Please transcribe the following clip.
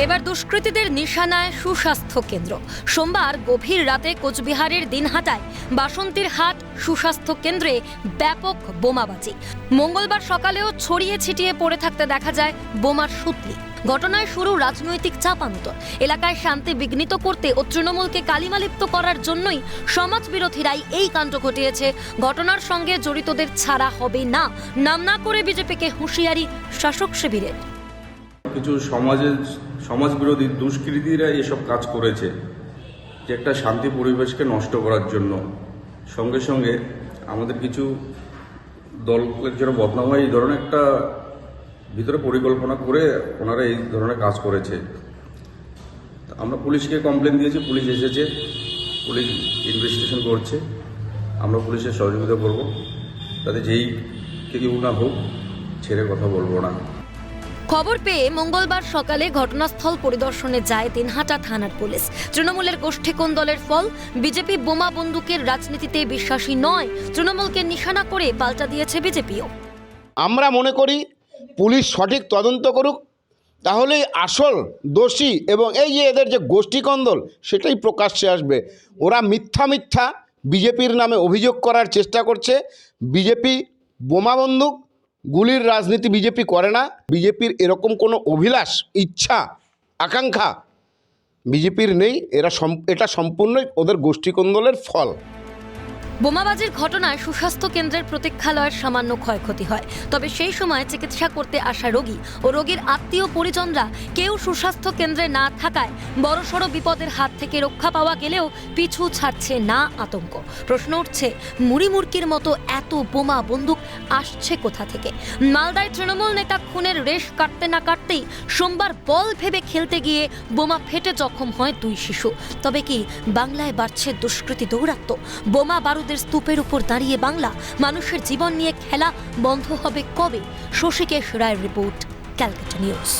এবার দুষ্কৃতীদের নিশানায় সুস্বাস্থ্য কেন্দ্র। সোমবার গভীর রাতে কোচবিহারের দিনহাটায় বাসন্তীর হাট সুস্বাস্থ্য কেন্দ্রে ব্যাপক বোমাবাজি। মঙ্গলবার সকালেও ছড়িয়ে ছিটিয়ে পড়ে থাকতে দেখা যায় বোমার সুতলি। ঘটনায় শুরু রাজনৈতিক চাপান্তর। এলাকায় শান্তি বিঘ্নিত করতে ও তৃণমূলকে কালিমালিপ্ত করার জন্যই সমাজ বিরোধীরাই এই কাণ্ড ঘটিয়েছে। ঘটনার সঙ্গে জড়িতদের ছাড়া হবে না, নাম না করে বিজেপিকে হুঁশিয়ারি শাসক শিবিরের। কিছু সমাজ বিরোধী দুষ্কৃতীরা এসব কাজ করেছে, যে একটা শান্তি পরিবেশকে নষ্ট করার জন্য। সঙ্গে সঙ্গে আমাদের কিছু দলের জন্য বদনাম হয়, এই ধরনের একটা ভিতরে পরিকল্পনা করে ওনারা এই ধরনের কাজ করেছে। আমরা পুলিশকে কমপ্লেন দিয়েছি, পুলিশ এসেছে, পুলিশ ইনভেস্টিগেশন করছে। আমরা পুলিশের সহযোগিতা করব, তাতে যেই কেউ না হোক ছেড়ে কথা বলবো না। খবর পেয়ে মঙ্গলবার সকালে ঘটনাস্থল পরিদর্শনে যায় দিনহাটা থানার পুলিশ। তৃণমূলের গোষ্ঠী কোন দলের ফল? বিজেপি বোমা বন্দুকের রাজনীতিতে বিশ্বাসী নয়, তৃণমূলকে নিশানা করে পাল্টা দিয়েছে বিজেপিও। আমরা মনে করি পুলিশ সঠিক তদন্ত করুক, তাহলেই আসল দোষী এবং এই যে এদের যে গোষ্ঠী কন্দল সেটাই প্রকাশ্যে আসবে। ওরা মিথ্যা বিজেপির নামে অভিযোগ করার চেষ্টা করছে। বিজেপি বোমা বন্দুক গুলির রাজনীতি বিজেপি করে না। বিজেপির এরকম কোনো অভিলাষ, ইচ্ছা, আকাঙ্ক্ষা বিজেপির নেই। এটা সম্পূর্ণই ওদের গোষ্ঠী কন্দলের ফল। বোমাবাজির ঘটনায় সুস্বাস্থ্য কেন্দ্রের প্রতীক্ষালয়ের সামান্য ক্ষয়ক্ষতি হয়, তবে সেই সময় চিকিৎসা করতে আসা রোগী ও রোগীর আত্মীয় পরিজনরা কেউ সুস্বাস্থ্য কেন্দ্রে না থাকায় বড়সড় বিপদের হাত থেকে রক্ষা পাওয়া গেলেও পিছু ছাড়ছে না আতঙ্ক। প্রশ্ন উঠছে, মুড়িমুড়কির মতো এত বোমা বন্দুক আসছে কোথা থেকে? মালদায় তৃণমূল নেতা খুনের রেশ কাটতে না কাটতেই সোমবার বল ভেবে খেলতে গিয়ে বোমা ফেটে জখম হয় 2 শিশু। তবে কি বাংলায় বাড়ছে দুষ্কৃতী দৌরাত্ম্য? বোমা বারুদ স্তূপের উপর দাঁড়িয়ে বাংলা মানুষের জীবন নিয়ে খেলা বন্ধ হবে কবে? শশীকেশ রায়ের রিপোর্ট, ক্যালকাটা নিউজ।